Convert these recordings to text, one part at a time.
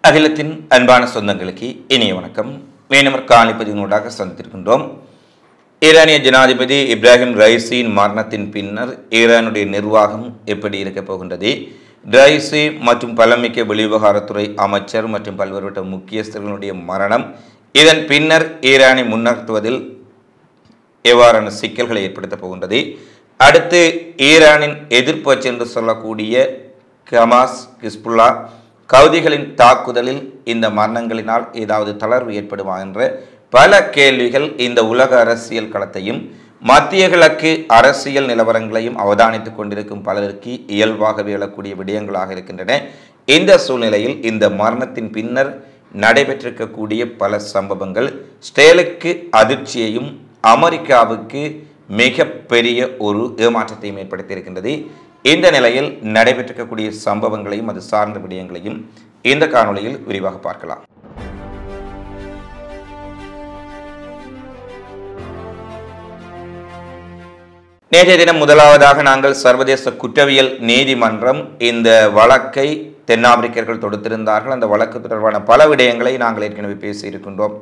அகிலத்தின் அன்பான சொந்தங்களுக்கு இனிய வணக்கம். மீனவர் காணிப்பதினூடாக சந்தித்திருக்கின்றோம். ஈரானிய ஜனாதிபதி இப்ராஹிம் ரைசியின் மரணத்தின் பின்னர் ஈரானுடைய நிர்வாகம் எப்படி இருக்கப் போகின்றது, ரைசி மற்றும் பலமிக்க வெளிவிவகாரத்துறை அமைச்சர் மற்றும் பல்வேறுபட்ட முக்கியஸ்தர்களுடைய மரணம், இதன் பின்னர் ஈரானை முன்னேற்றுவதில் எவ்வாறான சிக்கல்களை ஏற்படுத்தப் போகின்றது, அடுத்து ஈரானின் எதிர்ப்பு என்று சொல்லக்கூடிய ஹமாஸ், ஹிஸ்புல்லா, கவுதிகளின் தாக்குதலில் இந்த மரணங்களினால் ஏதாவது தளர்வு ஏற்படுமா என்ற பல கேள்விகள் இந்த உலக அரசியல் களத்தையும் மத்திய கிழக்கு அரசியல் நிலவரங்களையும் அவதானித்துக் கொண்டிருக்கும் பலருக்கு இயல்பாகவே எழக்கூடிய விடயங்களாக இருக்கின்றன. இந்த சூழ்நிலையில் இந்த மரணத்தின் பின்னர் நடைபெற்றிருக்கக்கூடிய பல சம்பவங்கள் இஸ்ரேலுக்கு அதிர்ச்சியையும் அமெரிக்காவுக்கு மிக பெரிய ஒரு ஏமாற்றத்தையும் ஏற்படுத்தியிருக்கின்றது. இந்த நிலையில் நடைபெற்றிருக்கக்கூடிய சம்பவங்களையும் அது சார்ந்த விடயங்களையும் இந்த காணொளியில் விரிவாக பார்க்கலாம். நேற்றைய தினம் முதலாவதாக நாங்கள் சர்வதேச குற்றவியல் நீதிமன்றம் இந்த வழக்கை தென்னாப்பிரிக்கர்கள் தொடுத்திருந்தார்கள். அந்த வழக்கு தொடர்பான பல விடயங்களை நாங்கள் ஏற்கனவே பேசியிருக்கின்றோம்.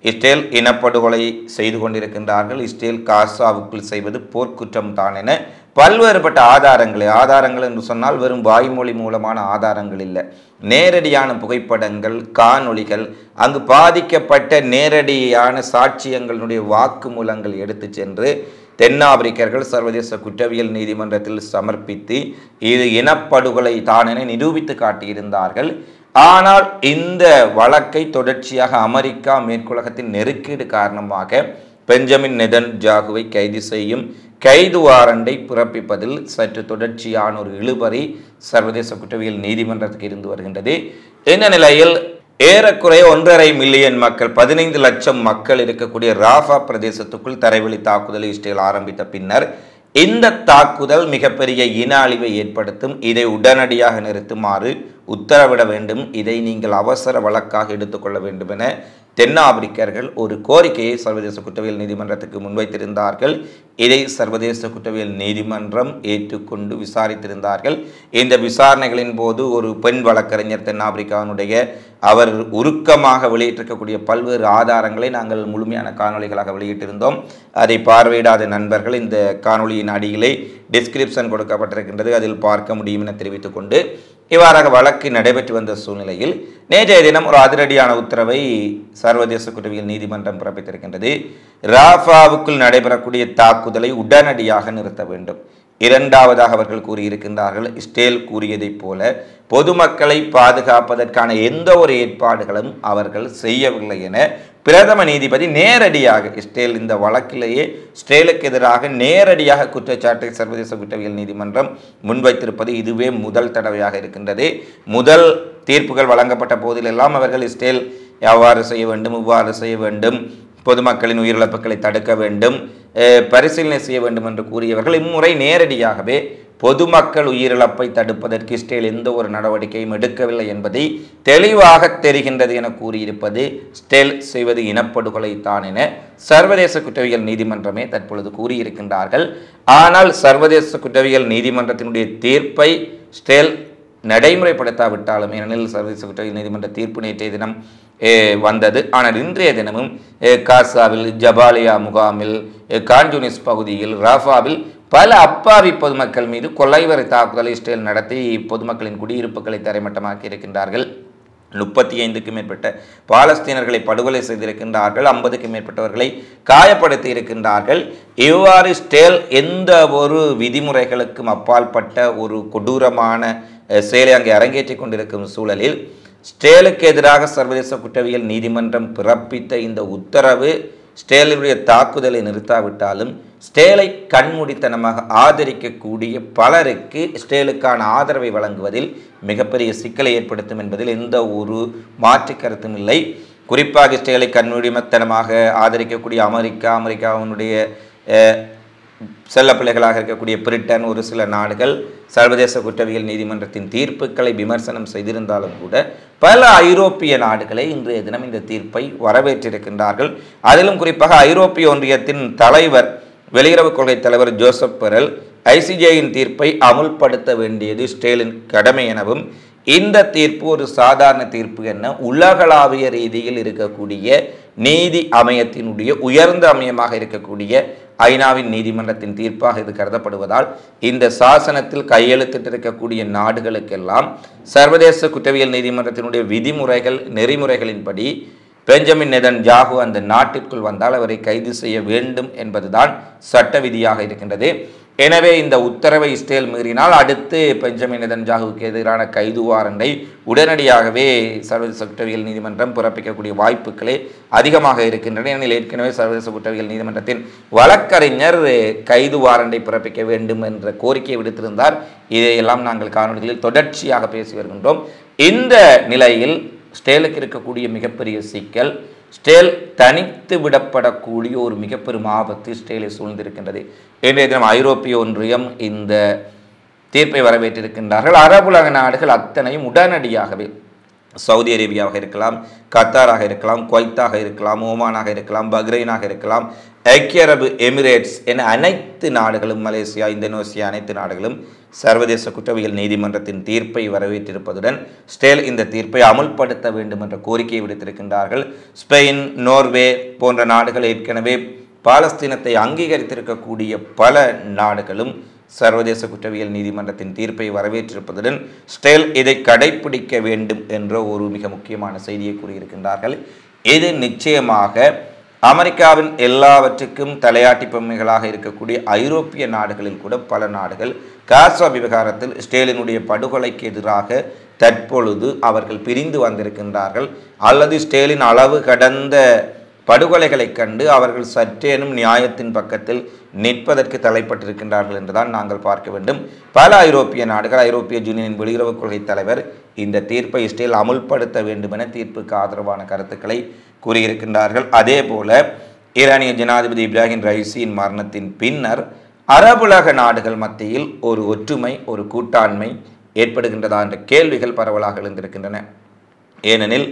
இஸ்ரேல் இனப்படுகொலை செய்து கொண்டிருக்கின்றார்கள், இஸ்ரேல் காசாவுக்குள் செய்வது போர்க்குற்றம் தான் என பல்வேறுபட்ட ஆதாரங்கள் என்று சொன்னால் வெறும் வாய்மொழி மூலமான ஆதாரங்கள் இல்லை, நேரடியான புகைப்படங்கள், காணொளிகள், அங்கு பாதிக்கப்பட்ட நேரடியான சாட்சியங்களுடைய வாக்குமூலங்கள் எடுத்து சென்று தென்னாப்பிரிக்கர்கள் சர்வதேச குற்றவியல் நீதிமன்றத்தில் சமர்ப்பித்து இது இனப்படுகொலை தான் என நிரூபித்து காட்டியிருந்தார்கள். ஆனால் இந்த வழக்கை தொடர்ச்சியாக அமெரிக்கா மேற்குலகத்தின் நெருக்கீடு காரணமாக பெஞ்சமின் நெதன்யாகுவை கைது செய்யும் கைது வாரண்டை பிறப்பிப்பதில் சற்று தொடர்ச்சியான ஒரு இழுபறி சர்வதேச குற்றவியல் நீதிமன்றத்துக்கு இருந்து வருகின்றது. இந்த நிலையில் ஏறக்குறைய 1.5 மில்லியன் மக்கள், 15 லட்சம் மக்கள் இருக்கக்கூடிய ராஃபா பிரதேசத்துக்குள் தரைவழி தாக்குதலை இஸ்ரேல் ஆரம்பித்த பின்னர் இந்த தாக்குதல் மிகப்பெரிய இன அழிவை ஏற்படுத்தும், இதை உடனடியாக நிறுத்துமாறு உத்தரவிட வேண்டும், இதை நீங்கள் அவசர வழக்காக எடுத்துக்கொள்ள வேண்டும் என தென்னாப்பிரிக்கர்கள் ஒரு கோரிக்கையை சர்வதேச குற்றவியல் நீதிமன்றத்துக்கு முன்வைத்திருந்தார்கள். இதை சர்வதேச குற்றவியல் நீதிமன்றம் ஏற்றுக்கொண்டு விசாரித்திருந்தார்கள். இந்த விசாரணைகளின் போது ஒரு பெண் வழக்கறிஞர் தென்னாப்பிரிக்காவினுடைய அவர் உருக்கமாக வெளியிட்டிருக்கக்கூடிய பல்வேறு ஆதாரங்களை நாங்கள் முழுமையான காணொளிகளாக வெளியிட்டிருந்தோம். அதை பார்வையிடாத நண்பர்கள் இந்த காணொளியின் அடியிலே டிஸ்கிரிப்ஷன் கொடுக்கப்பட்டிருக்கின்றது, அதில் பார்க்க முடியும் என தெரிவித்துக் கொண்டு இவ்வாறாக வழக்கு நடைபெற்று வந்த சூழ்நிலையில் நேற்றைய தினம் ஒரு அதிரடியான உத்தரவை சர்வதேச குற்றவியல் நீதிமன்றம் பிறப்பித்திருக்கின்றது. ராஃபாவுக்குள் நடைபெறக்கூடிய தாக்குதலை உடனடியாக நிறுத்த வேண்டும். இரண்டாவதாக அவர்கள் கூறியிருக்கின்றார்கள், இஸ்ரேல் கூறியதைப் போல பொதுமக்களை பாதுகாப்பதற்கான எந்த ஒரு ஏற்பாடுகளும் அவர்கள் செய்யவில்லை என பிரதம நீதிபதி நேரடியாக இஸ்ரேல் இந்த வழக்கிலேயே இஸ்ரேலுக்கு எதிராக நேரடியாக குற்றச்சாட்டை சர்வதேச குற்றவியல் நீதிமன்றம் முன்வைத்திருப்பது இதுவே முதல் தடவையாக இருக்கின்றது. முதல் தீர்ப்புகள் வழங்கப்பட்ட போதிலெல்லாம் அவர்கள் இஸ்ரேல் எவ்வாறு செய்ய வேண்டும், இவ்வாறு செய்ய வேண்டும், பொதுமக்களின் உயிரிழப்புகளை தடுக்க வேண்டும், பரிசீலனை செய்ய வேண்டும் என்று கூறியவர்கள் இம்முறை நேரடியாகவே பொதுமக்கள் உயிரிழப்பை தடுப்பதற்கு இஸ்ரேல் எந்த ஒரு நடவடிக்கையும் எடுக்கவில்லை என்பதை தெளிவாக தெரிகின்றது என கூறியிருப்பது இஸ்ரேல் செய்வது இனப்படுகொலை தான் என சர்வதேச குற்றவியல் நீதிமன்றமே தற்பொழுது கூறியிருக்கின்றார்கள். ஆனால் சர்வதேச குற்றவியல் நீதிமன்றத்தினுடைய தீர்ப்பை இஸ்ரேல் நடைமுறைப்படுத்தாவிட்டாலும், ஏனெனில் சர்வதேச குற்றவியல் நீதிமன்ற தீர்ப்பு நேற்றைய தினம் வந்தது. ஆனால் இன்றைய தினமும் காசாவில், ஜபாலியா முகாமில், கான்யூனிஸ் பகுதியில், ராஃபாவில் பல அப்பாவி பொதுமக்கள் மீது கொலைவெறி தாக்குதலை இஸ்ரேல் நடத்தி பொதுமக்களின் குடியிருப்புகளை தரைமட்டமாக்கி இருக்கின்றார்கள். 35க்கும் மேற்பட்ட பாலஸ்தீனர்களை படுகொலை செய்திருக்கின்றார்கள், 50க்கும் மேற்பட்டவர்களை காயப்படுத்தி இருக்கின்றார்கள். இவ்வாறு இஸ்ரேல் எந்த ஒரு விதிமுறைகளுக்கும் அப்பாற்பட்ட ஒரு கொடூரமான செயலை அங்கே அரங்கேற்றி கொண்டிருக்கும் சூழலில் இஸ்ரேலுக்கு எதிராக சர்வதேச குற்றவியல் நீதிமன்றம் பிறப்பித்த இந்த உத்தரவு இஸ்ரேலுடைய தாக்குதலை நிறுத்தாவிட்டாலும் இஸ்ரேலை கண்மூடித்தனமாக ஆதரிக்கக்கூடிய பலருக்கு இஸ்ரேலுக்கான ஆதரவை வழங்குவதில் மிகப்பெரிய சிக்கலை ஏற்படுத்தும் என்பதில் எந்த ஒரு மாற்று கருத்தும் இல்லை. குறிப்பாக இஸ்ரேலை கண்மூடித்தனமாக ஆதரிக்கக்கூடிய அமெரிக்காவினுடைய செல்ல பிள்ளைகளாக இருக்கக்கூடிய பிரிட்டன், ஒரு சில நாடுகள் சர்வதேச குற்றவியல் நீதிமன்றத்தின் தீர்ப்புகளை விமர்சனம் செய்திருந்தாலும் கூட பல ஐரோப்பிய நாடுகளை இன்றைய தினம் இந்த தீர்ப்பை வரவேற்றிருக்கின்றார்கள். அதிலும் குறிப்பாக ஐரோப்பிய ஒன்றியத்தின் தலைவர், வெளியுறவு கொள்கை தலைவர் ஜோசப் பெரல் ஐசிஜேயின் தீர்ப்பை அமுல்படுத்த வேண்டியது இஸ்ரேலின் கடமை எனவும் இந்த தீர்ப்பு ஒரு சாதாரண தீர்ப்பு என்ன, உலகளாவிய ரீதியில் இருக்கக்கூடிய நீதி அமையத்தினுடைய உயர்ந்த அமையமாக இருக்கக்கூடிய ஐநாவின் நீதிமன்றத்தின் தீர்ப்பாக இது கருதப்படுவதால் இந்த சாசனத்தில் கையெழுத்திட்டிருக்கக்கூடிய நாடுகளுக்கெல்லாம் சர்வதேச குற்றவியல் நீதிமன்றத்தினுடைய விதிமுறைகள் நெறிமுறைகளின்படி பெஞ்சமின் நெதன்யாகு அந்த நாட்டிற்குள் வந்தால் அவரை கைது செய்ய வேண்டும் என்பதுதான் சட்ட விதியாக இருக்கின்றது. எனவே இந்த உத்தரவை இஸ்ரேல் மீறினால் அடுத்து பெஞ்சமின் நெதன்யாகுவுக்கு எதிரான கைது வாரண்டை உடனடியாகவே சர்வதேச குற்றவியல் நீதிமன்றம் பிறப்பிக்கக்கூடிய வாய்ப்புகளே அதிகமாக இருக்கின்றன. ஏனெனில் ஏற்கனவே சர்வதேச குற்றவியல் நீதிமன்றத்தின் வழக்கறிஞர் கைது வாரண்டை பிறப்பிக்க வேண்டும் என்ற கோரிக்கையை விடுத்திருந்தார். இதையெல்லாம் நாங்கள் காணொலிகளில் தொடர்ச்சியாக பேசி வருகின்றோம். இந்த நிலையில் ஸ்டேலுக்கு இருக்கக்கூடிய மிகப்பெரிய சிக்கல், ஸ்டேல் தனித்து விடப்படக்கூடிய ஒரு மிகப்பெரும் ஆபத்து ஸ்டேலை சூழ்ந்திருக்கின்றது. இன்றைய தினம் ஐரோப்பிய ஒன்றியம் இந்த தீர்ப்பை வரவேற்றிருக்கின்றார்கள். அரபுலக நாடுகள் அத்தனையும் உடனடியாகவே, சவுதி அரேபியாவாக இருக்கலாம், கத்தாராக இருக்கலாம், குவைத்தாக இருக்கலாம், ஓமானாக இருக்கலாம், பஹ்ரைனாக இருக்கலாம், ஐக்கிய அரபு எமிரேட்ஸ் என அனைத்து நாடுகளும், மலேசியா, இந்தோனேசியா அனைத்து நாடுகளும் சர்வதேச குற்றவியல் நீதிமன்றத்தின் தீர்ப்பை வரவேற்றிருப்பதுடன் ஸ்டேல் இந்த தீர்ப்பை அமுல்படுத்த வேண்டும் என்ற கோரிக்கையை விடுத்திருக்கின்றார்கள். ஸ்பெயின், நோர்வே போன்ற நாடுகள் ஏற்கனவே பாலஸ்தீனத்தை அங்கீகரித்திருக்கக்கூடிய பல நாடுகளும் சர்வதேச குற்றவியல் நீதிமன்றத்தின் தீர்ப்பை வரவேற்றிருப்பதுடன் ஸ்டேல் இதை கடைபிடிக்க வேண்டும் என்ற ஒரு மிக முக்கியமான செய்தியை கூறியிருக்கின்றார்கள். இது நிச்சயமாக அமெரிக்காவின் எல்லாவற்றுக்கும் தலையாட்டி பொம்மைகளாக இருக்கக்கூடிய ஐரோப்பிய நாடுகளில் கூட பல நாடுகள் காசா விவகாரத்தில் ஸ்டேலினுடைய படுகொலைக்கு எதிராக தற்பொழுது அவர்கள் பிரிந்து வந்திருக்கின்றார்கள். அல்லது ஸ்டேலின் அளவு கடந்த படுகொலைகளை கண்டு அவர்கள் சற்றேனும் நியாயத்தின் பக்கத்தில் நிற்பதற்கு தலைப்பட்டிருக்கின்றார்கள் என்றுதான் நாங்கள் பார்க்க வேண்டும். பல ஐரோப்பிய நாடுகள், ஐரோப்பிய யூனியனின் வெளியுறவுக் கொள்கை தலைவர் இந்த தீர்ப்பை இஸ்ரேல் அமுல்படுத்த வேண்டும் என தீர்ப்புக்கு ஆதரவான கருத்துக்களை கூறியிருக்கின்றார்கள். அதே போல ஈரானிய ஜனாதிபதி இப்ராஹிம் ரைசியின் மரணத்தின் பின்னர் அரபுலக நாடுகள் மத்தியில் ஒரு ஒற்றுமை, ஒரு கூட்டாண்மை ஏற்படுகின்றதா என்ற கேள்விகள் பரவலாக எழுந்திருக்கின்றன. ஏனெனில்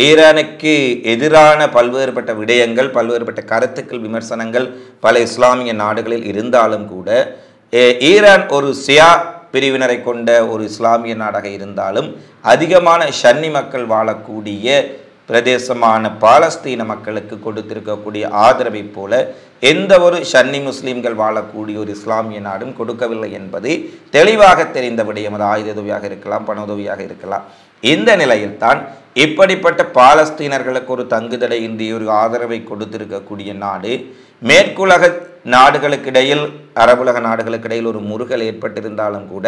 ஈரானுக்கு எதிரான பல்வேறுபட்ட விடயங்கள், பல்வேறுபட்ட கருத்துக்கள், விமர்சனங்கள் பல இஸ்லாமிய நாடுகளில் இருந்தாலும் கூட ஈரான் ஒரு ஷியா பிரிவினரை கொண்ட ஒரு இஸ்லாமிய நாடாக இருந்தாலும் அதிகமான ஷன்னி மக்கள் வாழக்கூடிய பிரதேசமான பாலஸ்தீன மக்களுக்கு கொடுத்திருக்கக்கூடிய ஆதரவை போல எந்த ஒரு ஷன்னி முஸ்லீம்கள் வாழக்கூடிய ஒரு இஸ்லாமிய நாடும் கொடுக்கவில்லை என்பது தெளிவாக தெரிந்த விடயம். அது ஆயுத உதவியாக இருக்கலாம், பண உதவியாக இருக்கலாம். இந்த நிலையில் தான் இப்படிப்பட்ட பாலஸ்தீனர்களுக்கு ஒரு தங்குதடை இன்றைய ஒரு ஆதரவை கொடுத்திருக்கக்கூடிய நாடு மேற்குலக நாடுகளுக்கிடையில், அரபுலக நாடுகளுக்கிடையில் ஒரு முறுகல் ஏற்பட்டிருந்தாலும் கூட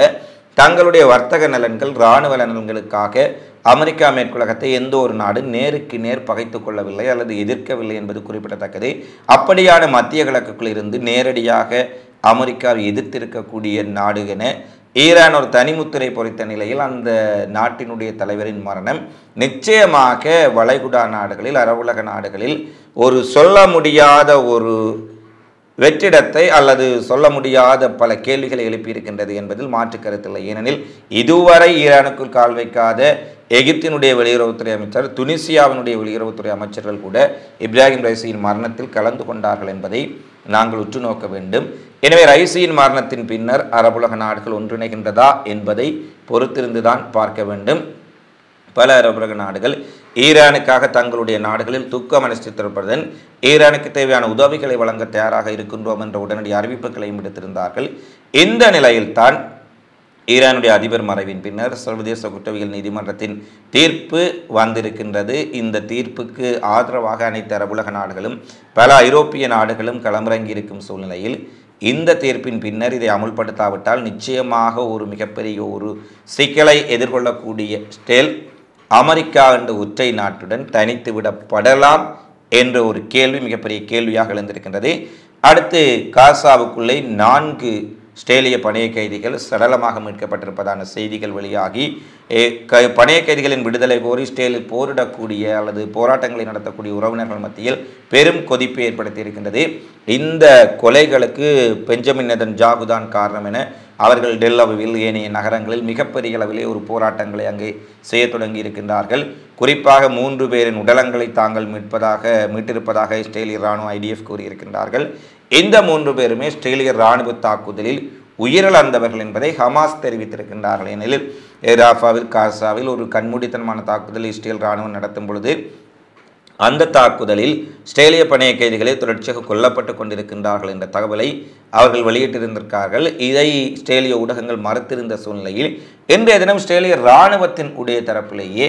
தங்களுடைய வர்த்தக நலன்கள், இராணுவ நலன்களுக்காக அமெரிக்கா மேற்குலகத்தை எந்த ஒரு நாடு நேருக்கு நேர் பகைத்து கொள்ளவில்லை அல்லது எதிர்க்கவில்லை என்பது குறிப்பிடத்தக்கது. அப்படியான மத்திய கிழக்குக்குள் இருந்து நேரடியாக அமெரிக்காவை எதிர்த்திருக்கக்கூடிய நாடு என ஈரான் ஒரு தனிமுத்திரை பொறித்த நிலையில் அந்த நாட்டினுடைய தலைவரின் மரணம் நிச்சயமாக வளைகுடா நாடுகளில், அரபுலக நாடுகளில் ஒரு சொல்ல முடியாத ஒரு வெற்றிடத்தை அல்லது சொல்ல முடியாத பல கேள்விகளை எழுப்பியிருக்கின்றது என்பதில் மாற்று கருத்தில்லை. ஏனெனில் இதுவரை ஈரானுக்குள் கால் வைக்காத எகிப்தினுடைய வெளியுறவுத்துறை அமைச்சர், துனிசியாவினுடைய வெளியுறவுத்துறை அமைச்சர்கள் கூட இப்ராஹிம் ரைசியின் மரணத்தில் கலந்து கொண்டார்கள் என்பதை நாங்கள் உற்று நோக்க வேண்டும். எனவே ரைசியின் மரணத்தின் பின்னர் அரபுலக நாடுகள் ஒன்றிணைகின்றதா என்பதை பொறுத்திருந்துதான் பார்க்க வேண்டும். பல அரபுலக நாடுகள் ஈரானுக்காக தங்களுடைய நாடுகளில் துக்கம் அனுஷ்டித்திருப்பதுடன் ஈரானுக்கு தேவையான உதவிகளை வழங்க தயாராக இருக்கின்றோம் என்ற உடனடி அறிவிப்புகளையும் விடுத்திருந்தார்கள். இந்த நிலையில்தான் ஈரானுடைய அதிபர் மறைவின் பின்னர் சர்வதேச குற்றவியல் நீதிமன்றத்தின் தீர்ப்பு வந்திருக்கின்றது. இந்த தீர்ப்புக்கு ஆதரவாக அனைத்து அரபுலக நாடுகளும் பல ஐரோப்பிய நாடுகளும் களமிறங்கி இருக்கும் சூழ்நிலையில் இந்த தீர்ப்பின் பின்னர் இதை அமுல்படுத்தாவிட்டால் நிச்சயமாக ஒரு மிகப்பெரிய ஒரு சிக்கலை எதிர்கொள்ளக்கூடிய ஸ்டேல் அமெரிக்கா என்ற ஒற்றை நாட்டுடன் தனித்து விடப்படலாம் என்ற ஒரு கேள்வி மிகப்பெரிய கேள்வியாக எழுந்திருக்கின்றது. அடுத்து காசாவுக்குள்ளே 4 ஸ்டேலிய பணைய கைதிகள் சடலமாக மீட்கப்பட்டிருப்பதான செய்திகள் வெளியாகி பணைய கைதிகளின் விடுதலை கோரி ஸ்டேலில் போரிடக்கூடிய அல்லது போராட்டங்களை நடத்தக்கூடிய உறவினர்கள் மத்தியில் பெரும் கொதிப்பை ஏற்படுத்தி இருக்கின்றது. இந்த கொலைகளுக்கு பெஞ்சமின் நெதன்யாகு தான் காரணம் என அவர்கள் டெல் அவிவில் ஏனைய நகரங்களில் மிகப்பெரிய அளவிலே ஒரு போராட்டங்களை அங்கே செய்ய தொடங்கி இருக்கின்றார்கள். குறிப்பாக 3 பேரின் உடலங்களை தாங்கள் மீட்டிருப்பதாக இஸ்ரேலிய இராணுவ IDF கூறியிருக்கின்றார்கள். இந்த 3 பேருமே இஸ்ரேலிய இராணுவ தாக்குதலில் உயிரிழந்தவர்கள் என்பதை ஹமாஸ் தெரிவித்திருக்கின்றார்கள். ஏனெனில் ராஃபாவில் காசாவில் ஒரு கண்மூடித்தனமான தாக்குதலை இஸ்ரேல் இராணுவம் நடத்தும் பொழுது அந்த தாக்குதலில் இஸ்ரேலிய பணைய கைதிகளே தொடர்ச்சியாக கொல்லப்பட்டு கொண்டிருக்கின்றார்கள் என்ற தகவலை அவர்கள் வெளியிட்டிருந்திருக்கார்கள். இதை இஸ்ரேலிய ஊடகங்கள் மறுத்திருந்த சூழ்நிலையில் இன்றைய தினம் இஸ்ரேலிய இராணுவத்தின் உடைய தரப்பிலேயே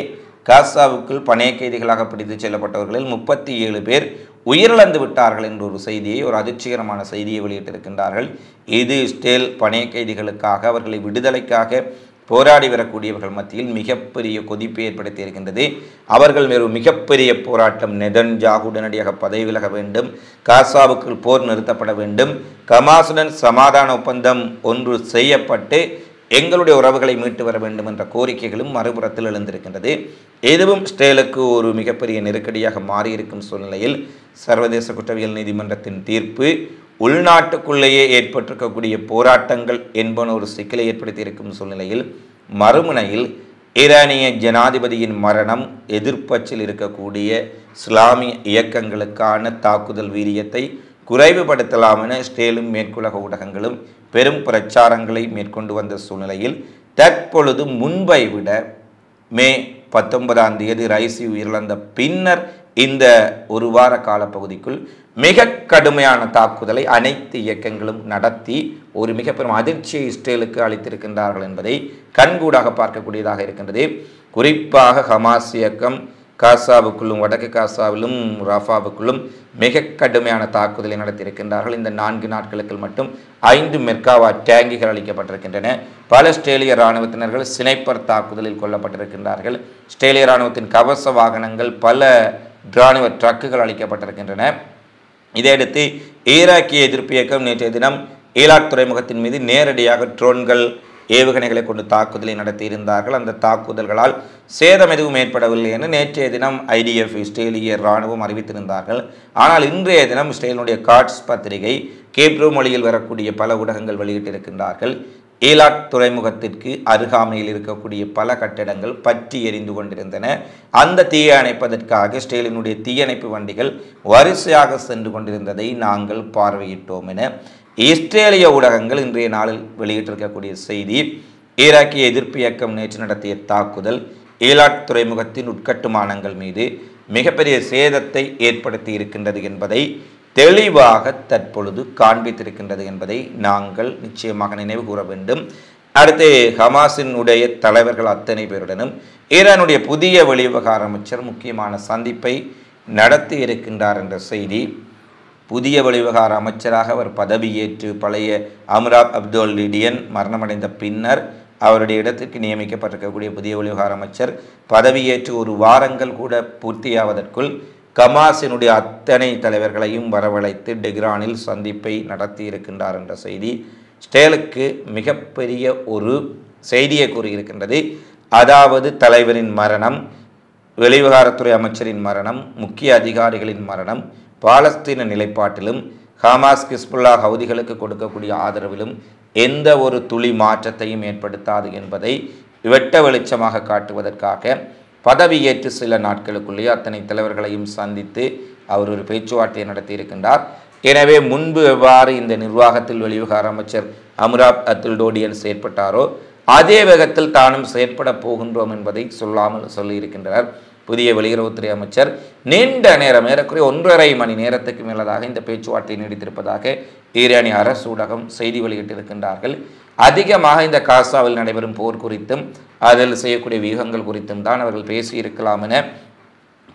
காசாவுக்குள் பணைய கைதிகளாக பிடித்து செல்லப்பட்டவர்களில் 37 பேர் உயிரிழந்து விட்டார்கள் என்ற ஒரு செய்தியை, ஒரு அதிர்ச்சிகரமான செய்தியை வெளியிட்டிருக்கின்றார்கள். இது இஸ்ரேல் பணைய கைதிகளுக்காக, அவர்களை விடுதலைக்காக போராடி வரக்கூடியவர்கள் மத்தியில் மிகப்பெரிய கொதிப்பை ஏற்படுத்தி இருக்கின்றது. அவர்கள் ஒரு மிகப்பெரிய போராட்டம், நெதன்யாகு உடனடியாக பதவி விலக வேண்டும், காசாவுக்குள் போர் நிறுத்தப்பட வேண்டும், ஹமாஸுடன் சமாதான ஒப்பந்தம் ஒன்று செய்யப்பட்டு எங்களுடைய உறவுகளை மீட்டு வர வேண்டும் என்ற கோரிக்கைகளும் மறுபுறத்தில் எழுந்திருக்கின்றது. இதுவும் இஸ்ரேலுக்கு ஒரு மிகப்பெரிய நெருக்கடியாக மாறியிருக்கும் சூழ்நிலையில் சர்வதேச குற்றவியல் நீதிமன்றத்தின் தீர்ப்பு உள்நாட்டுக்குள்ளேயே ஏற்பட்டிருக்கக்கூடிய போராட்டங்கள் என்பன ஒரு சிக்கலை ஏற்படுத்தி இருக்கும் சூழ்நிலையில் மறுமுனையில் ஈரானிய ஜனாதிபதியின் மரணம் எதிர்ப்பச்சில் இருக்கக்கூடிய இஸ்லாமிய இயக்கங்களுக்கான தாக்குதல் வீரியத்தை குறைவுபடுத்தலாம் என இஸ்ரேலும் மேற்குலக ஊடகங்களும் பெரும் பிரச்சாரங்களை மேற்கொண்டு வந்த சூழ்நிலையில் தற்பொழுது முன்பை விட மே 19ஆம் தேதி ரைசி உயிரிழந்த பின்னர் இந்த ஒரு வார காலப்பகுதிக்குள் மிக கடுமையான தாக்குதலை அனைத்து இயக்கங்களும் நடத்தி ஒரு மிக பெரும் அதிர்ச்சியை இஸ்ரேலுக்கு அளித்திருக்கின்றார்கள் என்பதை கண்கூடாக பார்க்கக்கூடியதாக இருக்கின்றது. குறிப்பாக ஹமாஸ் இயக்கம் காசாவுக்குள்ளும் வடக்கு காசாவிலும் ரஃபாவுக்குள்ளும் மிக கடுமையான தாக்குதலை நடத்தியிருக்கின்றார்கள். இந்த 4 நாட்களுக்கு மட்டும் 5 மெர்காவா டேங்கிகள் அளிக்கப்பட்டிருக்கின்றன. பல இஸ்ரேலிய இராணுவத்தினர்கள் ஸ்னைப்பர் தாக்குதலில் கொல்லப்பட்டிருக்கின்றார்கள். இஸ்ரேலிய இராணுவத்தின் கவச வாகனங்கள், பல இராணுவ ட்ரக்குகள் அளிக்கப்பட்டிருக்கின்றன. இதையடுத்து ஈராக்கிய எதிர்ப்பு இயக்கம் நேற்றைய தினம் ஈலாட் துறைமுகத்தின் மீது நேரடியாக ட்ரோன்கள், ஏவுகணைகளை கொண்டு தாக்குதலை நடத்தியிருந்தார்கள். அந்த தாக்குதல்களால் சேதம் எதுவும் ஏற்படவில்லை என நேற்றைய தினம் IDF இஸ்ரேலிய இராணுவம் அறிவித்திருந்தார்கள். ஆனால் இன்றைய தினம் இஸ்ரேலினுடைய காட்ஸ் பத்திரிகை, கேப்ரோ மொழியில் வரக்கூடிய பல ஊடகங்கள் வெளியிட்டிருக்கின்றார்கள். ஈலாட் துறைமுகத்திற்கு அருகாமையில் இருக்கக்கூடிய பல கட்டிடங்கள் பற்றி எரிந்து கொண்டிருந்தன. அந்த தீயை அணைப்பதற்காக இஸ்ரேலினுடைய தீயணைப்பு வண்டிகள் வரிசையாக சென்று கொண்டிருந்ததை நாங்கள் பார்வையிட்டோம் என இஸ்ரேலிய ஊடகங்கள் இன்றைய நாளில் வெளியிட்டிருக்கக்கூடிய செய்தி. ஈராக்கிய எதிர்ப்பு இயக்கம் நேற்று நடத்திய தாக்குதல் ஈலாட் துறைமுகத்தின் உட்கட்டுமானங்கள் மீது மிகப்பெரிய சேதத்தை ஏற்படுத்தி இருக்கின்றது என்பதை தெளிவாக தற்பொழுது காண்பித்திருக்கின்றது என்பதை நாங்கள் நிச்சயமாக நினைவு கூற வேண்டும். அடுத்து ஹமாஸின் உடைய தலைவர்கள் அத்தனை பேருடனும் ஈரானுடைய புதிய வெளிவிவகார அமைச்சர் முக்கியமான சந்திப்பை நடத்தி இருக்கின்றார் என்ற செய்தி. புதிய வெளிவிவகார அமைச்சராக அவர் பதவியேற்று பழைய அம்ராப் அப்துல் லிடியன் மரணமடைந்த பின்னர் அவருடைய இடத்திற்கு நியமிக்கப்பட்டிருக்கக்கூடிய புதிய வெளிவிவகார அமைச்சர் பதவியேற்று ஒரு வாரங்கள் கூட பூர்த்தியாவதற்குள் ஹமாஸினுடைய அத்தனை தலைவர்களையும் வரவழைத்து டெஹ்ரானில் சந்திப்பை நடத்தி இருக்கின்றார் என்ற செய்தி இஸ்ரேலுக்கு மிகப்பெரிய ஒரு செய்தியை கூறியிருக்கின்றது. அதாவது தலைவரின் மரணம், வெளிவிவகாரத்துறை அமைச்சரின் மரணம், முக்கிய அதிகாரிகளின் மரணம் பாலஸ்தீன நிலைப்பாட்டிலும் ஹமாஸ், ஹிஸ்புல்லா, ஹவுதிகளுக்கு கொடுக்கக்கூடிய ஆதரவிலும் எந்த ஒரு துளி மாற்றத்தையும் ஏற்படுத்தாது என்பதை வெட்ட வெளிச்சமாக காட்டுவதற்காக பதவியேற்று சில நாட்களுக்குள்ளேயே அத்தனை தலைவர்களையும் சந்தித்து அவர் ஒரு பேச்சுவார்த்தையை நடத்தியிருக்கின்றார். எனவே முன்பு எவ்வாறு இந்த நிர்வாகத்தில் வெளிவிவகார அமைச்சர் அம்ராப் அப்துல் லிடியன் செயற்பட்டாரோ அதே வேகத்தில் தானும் செயற்பட போகின்றோம் என்பதை சொல்லாமல் சொல்லியிருக்கின்றார் புதிய வெளியுறவுத்துறை அமைச்சர். நீண்ட நேரம், ஏறக்குறைய 1.5 மணி நேரத்துக்கு மேலதாக இந்த பேச்சுவார்த்தை நீடித்திருப்பதாக ஈரானிய அரசு ஊடகம் செய்தி வெளியிட்டிருக்கின்றார்கள். அதிகமாக இந்த காசாவில் நடைபெறும் போர் குறித்தும் அதில் செய்யக்கூடிய வியூகங்கள் குறித்தும் தான் அவர்கள் பேசியிருக்கலாம் என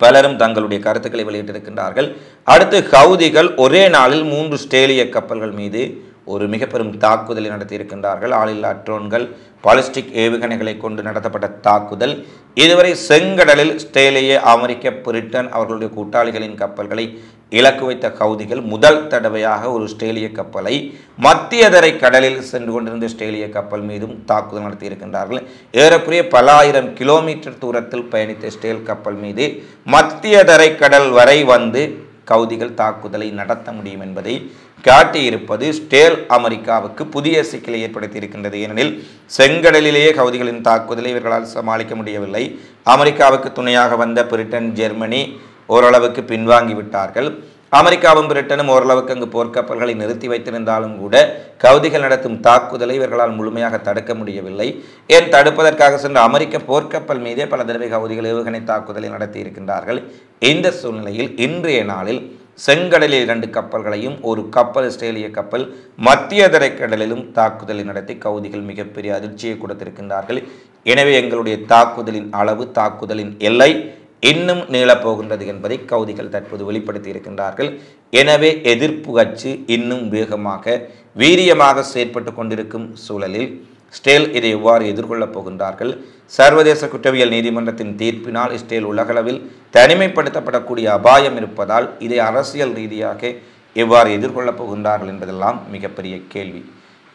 பலரும் தங்களுடைய கருத்துக்களை வெளியிட்டிருக்கின்றார்கள். அடுத்து ஹவுதிகள் ஒரே நாளில் 3 இஸ்ரேலிய கப்பல்கள் மீது ஒரு மிக பெரும் தாக்குதலை நடத்தியிருக்கின்றார்கள். ஆளில்லா ட்ரோன்கள், பாலிஸ்டிக் ஏவுகணைகளை கொண்டு நடத்தப்பட்ட தாக்குதல். இதுவரை செங்கடலில் இஸ்ரேலிய, அமெரிக்க, பிரிட்டன் அவர்களுடைய கூட்டாளிகளின் கப்பல்களை இலக்கு வைத்த ஹவுதிகள் முதல் தடவையாக ஒரு இஸ்ரேலிய கப்பலை மத்திய தரை கடலில் சென்று கொண்டிருந்த இஸ்ரேலிய கப்பல் மீதும் தாக்குதல் நடத்தியிருக்கின்றார்கள். ஏறக்குறைய பல ஆயிரம் கிலோமீட்டர் தூரத்தில் பயணித்த இஸ்ரேல் கப்பல் மீது மத்திய தரை கடல் வரை வந்து ஹவுதிகள் தாக்குதலை நடத்த முடியும் என்பதை காட்டியிருப்பது இஸ்ரேல் அமெரிக்காவுக்கு புதிய சிக்கலை ஏற்படுத்தி இருக்கின்றது. ஏனெனில் செங்கடலிலேயே ஹவுதிகளின் தாக்குதலை இவர்களால் சமாளிக்க முடியவில்லை. அமெரிக்காவுக்கு துணையாக வந்த பிரிட்டன், ஜெர்மனி ஓரளவுக்கு பின்வாங்கிவிட்டார்கள். அமெரிக்காவும் பிரிட்டனும் ஓரளவுக்கு அங்கு போர்க்கப்பல்களை நிறுத்தி வைத்திருந்தாலும் கூட கவுதிகள் நடத்தும் தாக்குதலை இவர்களால் முழுமையாக தடுக்க முடியவில்லை. ஏன் தடுப்பதற்காக சென்ற அமெரிக்க போர்க்கப்பல் மீதே பல தடவை கவுதிகள் ஏவுகணை தாக்குதலை நடத்தி இருக்கின்றார்கள். இந்த சூழ்நிலையில் இன்றைய நாளில் செங்கடலில் 2 கப்பல்களையும் ஒரு கப்பல் இஸ்ரேலிய கப்பல் மத்திய தரைக்கடலிலும் தாக்குதலை நடத்தி கவுதிகள் மிகப்பெரிய அதிர்ச்சியை கொடுத்திருக்கின்றார்கள். எனவே எங்களுடைய தாக்குதலின் அளவு, தாக்குதலின் எல்லை இன்னும் நீளப்போகின்றது என்பதை கவுதிகள் தற்போது வெளிப்படுத்தி இருக்கின்றார்கள். எனவே எதிர்ப்பு அச்சு இன்னும் வேகமாக வீரியமாக செயற்பட்டு கொண்டிருக்கும் சூழலில் இஸ்ரேல் இதை எவ்வாறு எதிர்கொள்ளப் போகின்றார்கள்? சர்வதேச குற்றவியல் நீதிமன்றத்தின் தீர்ப்பினால் இஸ்ரேல் உலகளவில் தனிமைப்படுத்தப்படக்கூடிய அபாயம் இருப்பதால் இதை அரசியல் ரீதியாக எவ்வாறு எதிர்கொள்ளப் போகின்றார்கள் என்பதெல்லாம் மிகப்பெரிய கேள்வி.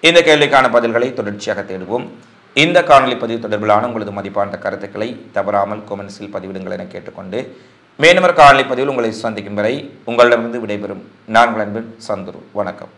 இந்த கேள்விக்கான பதில்களை தொடர்ச்சியாக தேடுவோம். இந்த காணொலி பதிவு தொடர்பிலான உங்களது மதிப்பான கருத்துக்களை தவறாமல் கொமெண்ட்ஸில் பதிவிடுங்கள் என கேட்டுக்கொண்டு மேலும் ஒரு காணொலி பதிவில் உங்களை சந்திக்கும் வரை உங்களிடமிருந்து விடைபெறும் நான் உங்கள் அன்பின் சந்துரு. வணக்கம்.